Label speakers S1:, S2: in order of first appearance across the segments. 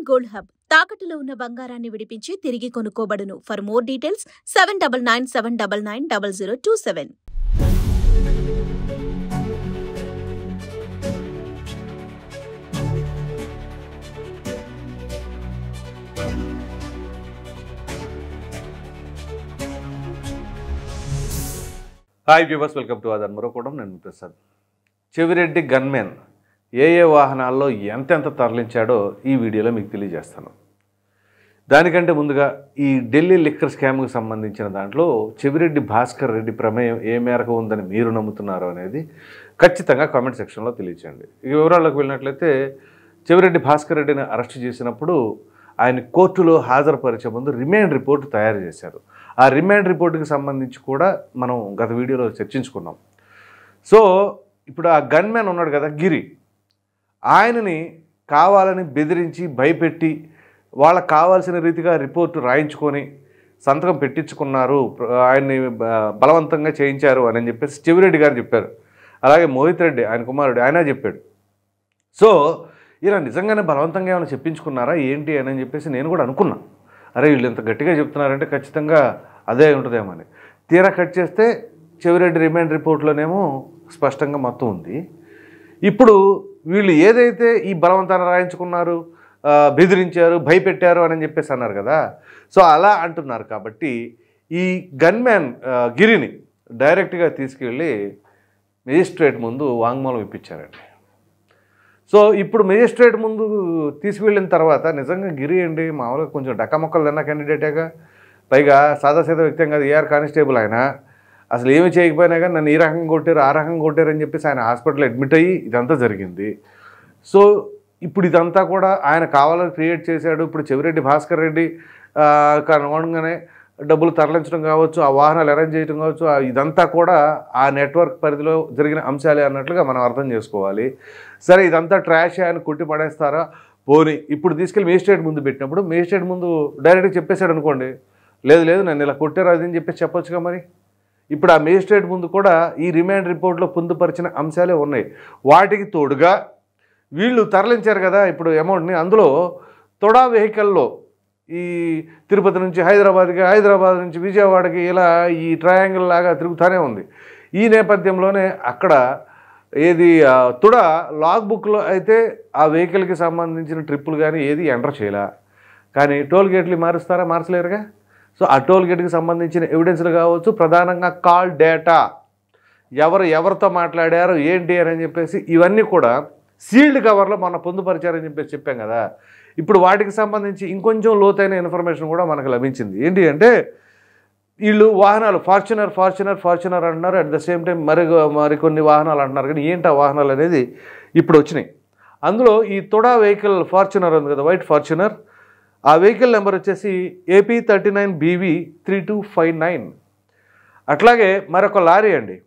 S1: Gold hub తాకట్టులో ఉన్న బంగారాన్ని విడిపించి తిరిగి కొనుక్కోబడును. For more details 7997990027.
S2: Hi viewers, welcome to ఆదర్ మరొకడం. నేను ప్రసాద్. చెవిరెడ్డి గన్మెన్ ఏ వాహనాల్లో ఎంతెంత తరలించాడో ఈ వీడియోలో మీకు తెలియజేస్తాను. దానికంటే ముందుగా ఈ ఢిల్లీ లిక్కర్ స్కామ్కి సంబంధించిన దాంట్లో చెవిరెడ్డి భాస్కర్ రెడ్డి ప్రమేయం ఏ మేరకు ఉందని మీరు నమ్ముతున్నారో అనేది ఖచ్చితంగా కామెంట్ సెక్షన్లో తెలియచేయండి. ఈ వివరాల్లోకి వెళ్ళినట్లయితే చెవిరెడ్డి భాస్కర్ రెడ్డిని అరెస్ట్ చేసినప్పుడు ఆయన కోర్టులో హాజరుపరిచే ముందు రిమాండ్ రిపోర్ట్ తయారు చేశారు. ఆ రిమాండ్ రిపోర్టుకి సంబంధించి కూడా మనం గత వీడియోలో చర్చించుకున్నాం. సో ఇప్పుడు ఆ గన్మెన్ ఉన్నాడు కదా, గిరి, ఆయనని కావాలని బెదిరించి భయపెట్టి వాళ్ళకు కావాల్సిన రీతిగా రిపోర్టు రాయించుకొని సంతకం పెట్టించుకున్నారు, ఆయన్ని బలవంతంగా చేయించారు అని చెప్పేసి చెవిరెడ్డి గారు చెప్పారు. అలాగే మోహిత్ రెడ్డి ఆయన కుమారుడు ఆయన చెప్పాడు. సో ఇలా నిజంగానే బలవంతంగా ఏమైనా చెప్పించుకున్నారా ఏంటి అని చెప్పేసి నేను కూడా అనుకున్నా. అరే వీళ్ళు ఇంత గట్టిగా చెప్తున్నారంటే ఖచ్చితంగా అదే ఉంటుందేమో అని. తీరా కట్ చేస్తే చెవిరెడ్డి రిమాండ్ రిపోర్ట్లోనేమో స్పష్టంగా మొత్తం ఉంది. ఇప్పుడు వీళ్ళు ఏదైతే ఈ బలవంతాన్ని రాయించుకున్నారు, బెదిరించారు, భయపెట్టారు అని చెప్పేసి అన్నారు కదా, సో అలా అంటున్నారు. కాబట్టి ఈ గన్మ్యాన్ గిరిని డైరెక్ట్గా తీసుకెళ్ళి మెజిస్ట్రేట్ ముందు వాంగ్మూలం ఇప్పించారండి. సో ఇప్పుడు మెజిస్ట్రేట్ ముందు తీసుకువెళ్ళిన తర్వాత నిజంగా గిరి అండి మామూలుగా కొంచెం డక్కమొక్కలు తిన్న క్యాండిడేటేగా, పైగా సాదాసీదా వ్యక్తం కాదు, ఏఆర్ కానిస్టేబుల్ ఆయన. అసలు ఏమి చేయకపోయినా కానీ నన్ను ఈ రకంగా కొట్టారు ఆ రకంగా కొట్టారు అని చెప్పేసి ఆయన హాస్పిటల్లో అడ్మిట్ అయ్యి ఇదంతా జరిగింది. సో ఇప్పుడు ఇదంతా కూడా ఆయన కావాలని క్రియేట్ చేశాడు. ఇప్పుడు చెవిరెడ్డి భాస్కర్ రెడ్డి కనుగొనగానే డబ్బులు తరలించడం కావచ్చు, ఆ వాహనాలు అరేంజ్ చేయడం కావచ్చు, ఇదంతా కూడా ఆ నెట్వర్క్ పరిధిలో జరిగిన అంశాలే అన్నట్లుగా మనం అర్థం చేసుకోవాలి. సరే ఇదంతా ట్రాష్ ఆయన కొట్టి పడేస్తారా పోనీ, ఇప్పుడు తీసుకెళ్ళి మేజిస్ట్రేట్ ముందు పెట్టినప్పుడు మేజిస్ట్రేట్ ముందు డైరెక్ట్గా చెప్పేశాడు అనుకోండి, లేదు లేదు నన్ను ఇలా కొట్టారు అది అని చెప్పేసి చెప్పొచ్చుగా. మరి ఇప్పుడు ఆ మేజిస్ట్రేట్ ముందు కూడా ఈ రిమాండ్ రిపోర్ట్లో పొందుపరిచిన అంశాలే ఉన్నాయి. వాటికి తోడుగా వీళ్ళు తరలించారు కదా ఇప్పుడు అమౌంట్ని, అందులో తొడా వెహికల్లో ఈ తిరుపతి నుంచి హైదరాబాద్కి, హైదరాబాద్ నుంచి విజయవాడకి ఇలా ఈ ట్రయాంగిల్ లాగా తిరుగుతూనే ఉంది. ఈ నేపథ్యంలోనే అక్కడ ఏది తుడా లాగ్ బుక్లో అయితే ఆ వెహికల్కి సంబంధించిన ట్రిప్పులు కానీ ఏది ఎంటర్ చేయలే, కానీ టోల్ గేట్లు మారుస్తారా, మార్చలేరుగా. సో ఆ టోల్ గేట్కి సంబంధించిన ఎవిడెన్స్లు కావచ్చు, ప్రధానంగా కాల్ డేటా, ఎవరితో మాట్లాడారు ఏంటి అని చెప్పేసి ఇవన్నీ కూడా సీల్డ్ కవర్లో మొన్న పొందుపరిచారని చెప్పేసి చెప్పాం కదా. ఇప్పుడు వాటికి సంబంధించి ఇంకొంచెం లోతైన ఇన్ఫర్మేషన్ కూడా మనకు లభించింది. ఏంటి అంటే వీళ్ళు వాహనాలు ఫార్చునర్ అంటున్నారు, అట్ ద సేమ్ టైం మరికొన్ని వాహనాలు అంటున్నారు, కానీ ఏంటి ఆ వాహనాలు అనేది ఇప్పుడు వచ్చినాయి. అందులో ఈ తొడా వెహికల్ ఫార్చునర్ ఉంది కదా, వైట్ ఫార్చునర్, ఆ వెహికల్ నెంబర్ వచ్చేసి AP39BV3259. అట్లాగే మరొక లారీ అండి,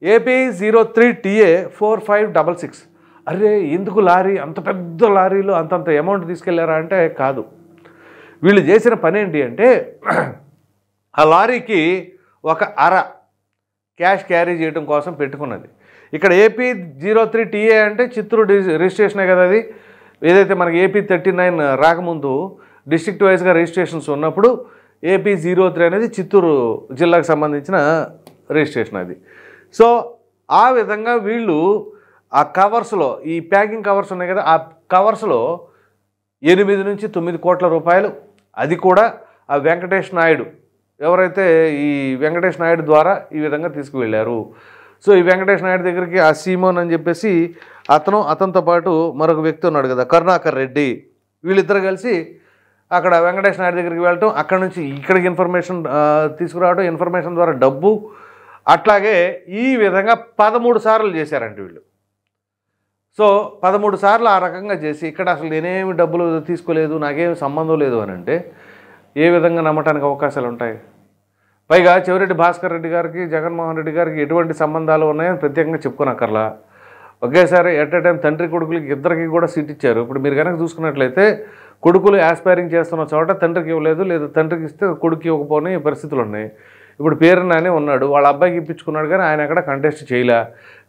S2: AP03TA4566. అరే ఎందుకు లారీ, అంత పెద్ద లారీలో అంతంత అమౌంట్ తీసుకెళ్లారా అంటే కాదు. వీళ్ళు చేసిన పని ఏంటి అంటే ఆ లారీకి ఒక క్యాష్ క్యారీ చేయడం కోసం పెట్టుకున్నది. ఇక్కడ AP03TA అంటే చిత్తూరు రిజిస్ట్రేషనే కదా, అది ఏదైతే మనకి AP39 రాకముందు డిస్ట్రిక్ట్ వైజ్గా రిజిస్ట్రేషన్స్ ఉన్నప్పుడు AP03 అనేది చిత్తూరు జిల్లాకు సంబంధించిన రిజిస్ట్రేషన్ అది. సో ఆ విధంగా వీళ్ళు ఆ కవర్స్లో, ఈ ప్యాకింగ్ కవర్స్ ఉన్నాయి కదా, ఆ కవర్స్లో 8 నుంచి 9 కోట్ల రూపాయలు, అది కూడా ఆ వెంకటేష్ నాయుడు, ఎవరైతే ఈ వెంకటేష్ నాయుడు ద్వారా ఈ విధంగా తీసుకువెళ్ళారు. సో ఈ వెంకటేష్ నాయుడు దగ్గరికి ఆ సీమోన్ అని చెప్పేసి అతనితో పాటు మరొక వ్యక్తి ఉన్నాడు కదా, కరుణాకర్ రెడ్డి, వీళ్ళిద్దరు కలిసి అక్కడ వెంకటేష్ నాయుడు దగ్గరికి వెళ్ళటం, అక్కడ నుంచి ఇక్కడికి ఇన్ఫర్మేషన్ తీసుకురావడం, ఇన్ఫర్మేషన్ ద్వారా డబ్బు, అట్లాగే ఈ విధంగా 13 సార్లు చేశారంట వీళ్ళు. సో 13 సార్లు ఆ రకంగా చేసి ఇక్కడ అసలు నేనేమి డబ్బులు తీసుకోలేదు, నాకేమి సంబంధం లేదు అని అంటే ఏ విధంగా నమ్మటానికి అవకాశాలు ఉంటాయి? పైగా చెవిరెడ్డి భాస్కర్ రెడ్డి గారికి, జగన్మోహన్ రెడ్డి గారికి ఎటువంటి సంబంధాలు ఉన్నాయని ప్రత్యేకంగా చెప్పుకోనక్కర్లా. ఒకేసారి ఎట్ ఎ టైం తండ్రి కొడుకులకి ఇద్దరికి కూడా సీట్ ఇచ్చారు. ఇప్పుడు మీరు కనుక చూసుకున్నట్లయితే కొడుకులు యాస్పైరింగ్ చేస్తున్న చోట తండ్రికి ఇవ్వలేదు, లేదా తండ్రికి ఇస్తే కొడుకు ఇవ్వకపోని పరిస్థితులు ఉన్నాయి. ఇప్పుడు పేరునానే ఉన్నాడు, వాళ్ళ అబ్బాయికి ఇప్పించుకున్నాడు కానీ ఆయన ఎక్కడ కంటెస్ట్ చేయలే.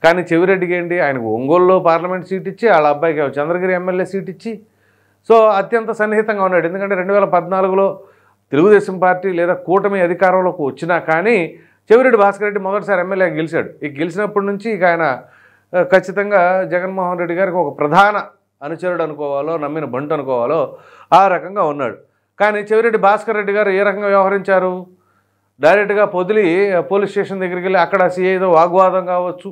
S2: కానీ చెవిరెడ్డికి ఏంటి, ఆయనకు ఒంగోలులో పార్లమెంట్ సీట్ ఇచ్చి వాళ్ళ అబ్బాయికి చంద్రగిరి ఎమ్మెల్యే సీట్ ఇచ్చి సో అత్యంత సన్నిహితంగా ఉన్నాడు. ఎందుకంటే 2014లో తెలుగుదేశం పార్టీ లేదా కూటమి అధికారంలోకి వచ్చినా కానీ చెవిరెడ్డి భాస్కర్ రెడ్డి మొదటిసారి ఎమ్మెల్యే గెలిచాడు. ఇక గెలిచినప్పటి నుంచి ఇక ఆయన ఖచ్చితంగా జగన్మోహన్ రెడ్డి గారికి ఒక ప్రధాన అనుచరుడు అనుకోవాలో, నమ్మిన బంటు అనుకోవాలో ఆ రకంగా ఉన్నాడు. కానీ చెవిరెడ్డి భాస్కర్ రెడ్డి గారు ఏ రకంగా వ్యవహరించారు? డైరెక్ట్గా పొదిలి పోలీస్ స్టేషన్ దగ్గరికి వెళ్ళి అక్కడ ఏదో వాగ్వాదం కావచ్చు,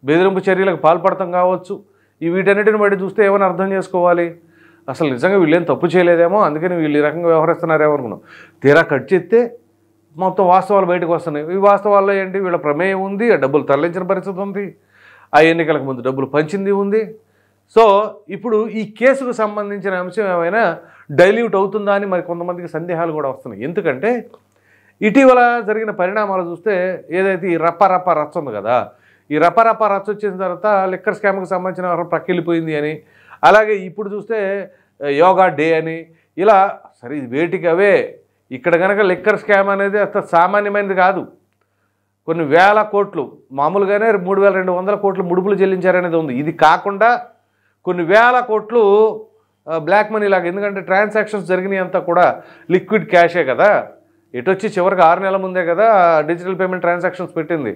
S2: బెదిరింపు చర్యలకు పాల్పడటం కావచ్చు, ఈ వీటన్నిటిని బట్టి చూస్తే ఏమైనా అర్థం చేసుకోవాలి, అసలు నిజంగా వీళ్ళేం తప్పు చేయలేదేమో, అందుకని వీళ్ళు ఈ రకంగా వ్యవహరిస్తున్నారేమో అనుకున్నాం. తీరా కట్ చేస్తే మొత్తం వాస్తవాలు బయటకు వస్తున్నాయి. ఈ వాస్తవాల్లో ఏంటి? వీళ్ళ ప్రమేయం ఉంది, డబ్బులు తరలించిన పరిస్థితి ఉంది, ఆ ఎన్నికలకు ముందు డబ్బులు పంచింది ఉంది. సో ఇప్పుడు ఈ కేసుకు సంబంధించిన అంశం ఏమైనా డైల్యూట్ అవుతుందా అని మరి కొంతమందికి సందేహాలు కూడా వస్తున్నాయి. ఎందుకంటే ఇటీవల జరిగిన పరిణామాలు చూస్తే ఏదైతే ఈ రప్ప రచ్చ ఉంది కదా, ఈ రప్ప రచ్చ వచ్చిన తర్వాత లిక్కర్ స్కామ్కి సంబంధించిన ప్రక్కిలిపోయింది అని, అలాగే ఇప్పుడు చూస్తే యోగా డే అని, ఇలా సరే ఇది వేటికి అవే. ఇక్కడ కనుక లిక్కర్ స్కామ్ అనేది అంత సామాన్యమైనది కాదు. కొన్ని వేల కోట్లు, మామూలుగానే 3,200 కోట్లు ముడుపులు చెల్లించారనేది ఉంది. ఇది కాకుండా కొన్ని వేల కోట్లు బ్లాక్ మనీ లాగా, ఎందుకంటే ట్రాన్సాక్షన్స్ జరిగినాయి అంతా కూడా లిక్విడ్ క్యాషే కదా. ఎటొచ్చి చివరికి 6 నెలల ముందే కదా డిజిటల్ పేమెంట్ ట్రాన్సాక్షన్స్ పెట్టింది.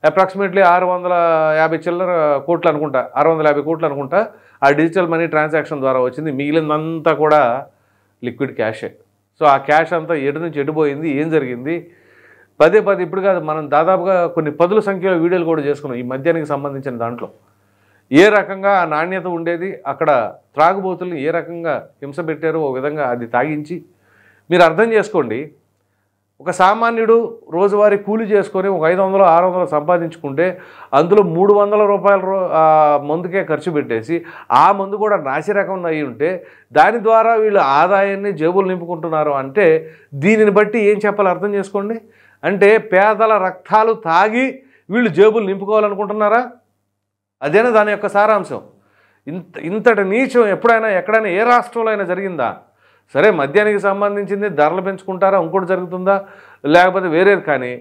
S2: అప్రాక్సిమేట్లీ 650 కోట్లు అనుకుంటా, 650 కోట్లు అనుకుంటా ఆ డిజిటల్ మనీ ట్రాన్సాక్షన్ ద్వారా వచ్చింది. మిగిలినంతా కూడా లిక్విడ్ క్యాషే. సో ఆ క్యాష్ అంతా ఎటు నుంచి ఎటుపోయింది, ఏం జరిగింది, పదే ఇప్పుడు కాదు, మనం దాదాపుగా కొన్ని పదుల సంఖ్యలో వీడియోలు కూడా చేసుకున్నాం ఈ మద్యానికి సంబంధించిన దాంట్లో. ఏ రకంగా ఆ నాణ్యత ఉండేది, అక్కడ త్రాగుబోతుల్ని ఏ రకంగా హింస పెట్టారో ఒక విధంగా అది తాగించి, మీరు అర్థం చేసుకోండి, ఒక సామాన్యుడు రోజువారీ కూలి చేసుకొని ఒక 500-600 సంపాదించుకుంటే అందులో 300 రూపాయల మందుకే ఖర్చు పెట్టేసి ఆ మందు కూడా నాసి రకం అయి ఉంటే దాని ద్వారా వీళ్ళు ఆదాయాన్ని జేబులు నింపుకుంటున్నారు అంటే దీనిని బట్టి ఏం చెప్పాలి అర్థం చేసుకోండి. అంటే పేదల రక్తాలు తాగి వీళ్ళు జేబులు నింపుకోవాలనుకుంటున్నారా? అదేనా దాని యొక్క సారాంశం. ఇంతటి నీచం ఎప్పుడైనా ఎక్కడైనా ఏ రాష్ట్రంలో అయినా జరిగిందా? సరే మద్యానికి సంబంధించింది ధరలు పెంచుకుంటారా, ఇంకోటి జరుగుతుందా, లేకపోతే వేరేది, కానీ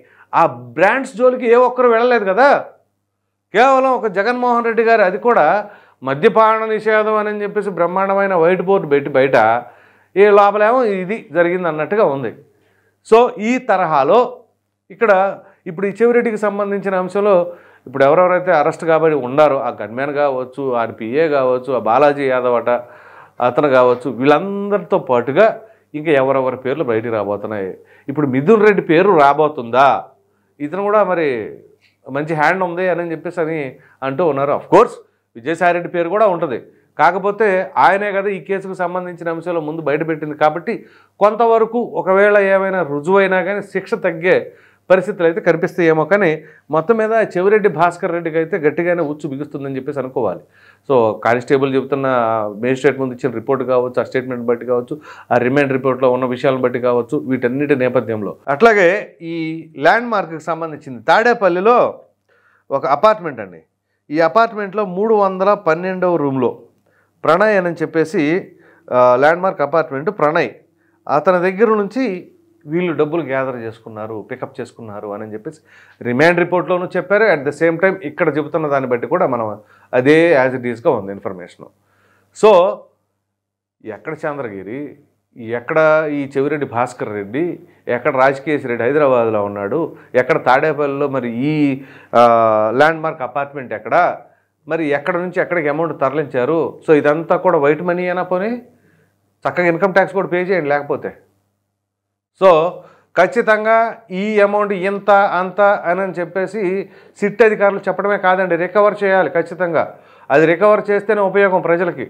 S2: ఆ బ్రాండ్స్ జోలికి ఏ ఒక్కరు వెళ్ళలేదు కదా. కేవలం ఒక జగన్మోహన్ రెడ్డి గారు, అది కూడా మద్యపాన నిషేధం అని చెప్పేసి బ్రహ్మాండమైన వైట్ బోర్డు పెట్టి బయట ఏ లోపలేమో ఇది జరిగింది అన్నట్టుగా ఉంది. సో ఈ తరహాలో ఇక్కడ ఇప్పుడు ఈ చెవిరెడ్డికి సంబంధించిన అంశంలో ఇప్పుడు ఎవరెవరైతే అరెస్ట్ కాబట్టి ఉండారో, ఆ గన్మ్యాన్ కావచ్చు, ఆ పిఏ కావచ్చు, ఆ బాలాజీ యాదవ్ అతను కావచ్చు, వీళ్ళందరితో పాటుగా ఇంకా ఎవరెవరి పేర్లు బయటికి రాబోతున్నాయి. ఇప్పుడు మిథున్ రెడ్డి పేరు రాబోతుందా? ఇతను కూడా మరి మంచి హ్యాండ్ ఉంది అని చెప్పేసి అని అంటూ ఉన్నారు. అఫ్కోర్స్ విజయసాయిరెడ్డి పేరు కూడా ఉంటుంది, కాకపోతే ఆయనే కదా ఈ కేసుకు సంబంధించిన అంశాలు ముందు బయటపెట్టింది కాబట్టి కొంతవరకు ఒకవేళ ఏమైనా రుజువైనా కానీ శిక్ష తగ్గే పరిస్థితులు అయితే కనిపిస్తాయేమో. కానీ మొత్తం మీద చెవిరెడ్డి భాస్కర్ రెడ్డికి అయితే గట్టిగానే ఉచ్చు బిగుస్తుందని చెప్పేసి అనుకోవాలి. సో కానిస్టేబుల్ చెబుతున్న మేజిస్ట్రేట్ ముందు ఇచ్చిన రిపోర్ట్ కావచ్చు, ఆ స్టేట్మెంట్ బట్టి కావచ్చు, ఆ రిమాండ్ రిపోర్ట్లో ఉన్న విషయాలను బట్టి కావచ్చు, వీటన్నిటి నేపథ్యంలో అట్లాగే ఈ ల్యాండ్ మార్క్కి సంబంధించింది తాడేపల్లిలో ఒక అపార్ట్మెంట్ అండి. ఈ అపార్ట్మెంట్లో 312వ రూమ్లో ప్రణయ్ అని చెప్పేసి ల్యాండ్ మార్క్ అపార్ట్మెంట్ ప్రణయ్, అతని దగ్గర నుంచి వీళ్ళు డబ్బులు గ్యాదర్ చేసుకున్నారు, పికప్ చేసుకున్నారు అని చెప్పేసి రిమాండ్ రిపోర్ట్లోనూ చెప్పారు. అట్ ద సేమ్ టైం ఇక్కడ చెబుతున్న దాన్ని బట్టి కూడా మనం అదే యాజ్ ఇట్ ఈస్గా ఉంది ఇన్ఫర్మేషను. సో ఎక్కడ చంద్రగిరి, ఎక్కడ ఈ చెవిరెడ్డి భాస్కర్ రెడ్డి, ఎక్కడ రాజకేశ్ రెడ్డి హైదరాబాద్లో ఉన్నాడు, ఎక్కడ తాడేపల్లిలో మరి ఈ ల్యాండ్ మార్క్ అపార్ట్మెంట్ ఎక్కడ, మరి ఎక్కడ నుంచి ఎక్కడికి అమౌంట్ తరలించారు. సో ఇదంతా కూడా వైట్ మనీ అయినా పోనీ చక్కగా ఇన్కమ్ ట్యాక్స్ కూడా పే చేయండి లేకపోతే. సో ఖచ్చితంగా ఈ అమౌంట్ ఇంత అంత అని చెప్పేసి సిట్ అధికారులు చెప్పడమే కాదండి, రికవర్ చేయాలి ఖచ్చితంగా. అది రికవర్ చేస్తేనే ఉపయోగం ప్రజలకి.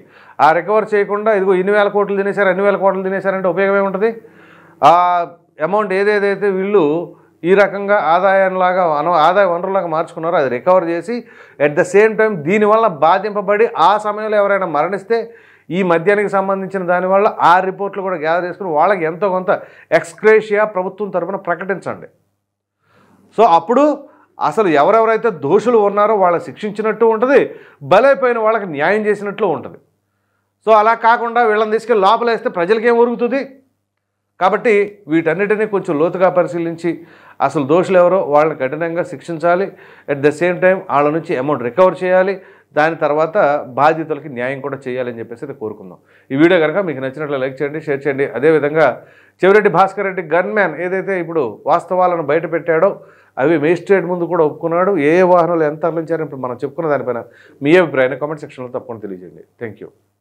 S2: ఆ రికవర్ చేయకుండా ఇదిగో ఇన్ని వేల కోట్లు తినేశారు, అన్ని వేల కోట్లు తినేశారంటే ఉపయోగం ఏముంటుంది? ఆ అమౌంట్ ఏదేదైతే వీళ్ళు ఈ రకంగా ఆదాయంలాగా ఆదాయ వనరులాగా మార్చుకున్నారో అది రికవర్ చేసి అట్ ద సేమ్ టైం దీనివల్ల బాధింపబడి ఆ సమయంలో ఎవరైనా మరణిస్తే ఈ మద్యానికి సంబంధించిన దానివల్ల ఆ రిపోర్ట్లు కూడా గ్యాదర్ చేసుకుని వాళ్ళకి ఎంతో కొంత ఎక్స్గ్రేషియా ప్రభుత్వం తరఫున ప్రకటించండి. సో అప్పుడు అసలు ఎవరెవరైతే దోషులు ఉన్నారో వాళ్ళని శిక్షించినట్టు ఉంటుంది, బలైపోయిన వాళ్ళకి న్యాయం చేసినట్లు ఉంటుంది. సో అలా కాకుండా వీళ్ళని తీసుకెళ్ళి లోపలేస్తే ప్రజలకేం ఒరుగుతుంది. కాబట్టి వీటన్నిటినీ కొంచెం లోతుగా పరిశీలించి అసలు దోషులు ఎవరో వాళ్ళని కఠినంగా శిక్షించాలి. అట్ ద సేమ్ టైం వాళ్ళ నుంచి అమౌంట్ రికవర్ చేయాలి. దాని తర్వాత బాధితులకి న్యాయం కూడా చేయాలని చెప్పేసి అయితే కోరుకుందాం. ఈ వీడియో కనుక మీకు నచ్చినట్లు లైక్ చేయండి, షేర్ చేయండి. అదేవిధంగా చెవిరెడ్డి భాస్కర్ రెడ్డి గన్మ్యాన్ ఏదైతే ఇప్పుడు వాస్తవాలను బయట పెట్టాడో అవి మేజిస్ట్రేట్ ముందు కూడా ఒప్పుకున్నాడు. ఏ వాహనాలు ఎంత తరలించారని ఇప్పుడు మనం చెప్పుకున్న దానిపైన మీ అభిప్రాయాన్ని కామెంట్ సెక్షన్లో తప్పకుండా తెలియజేయండి. Thank you.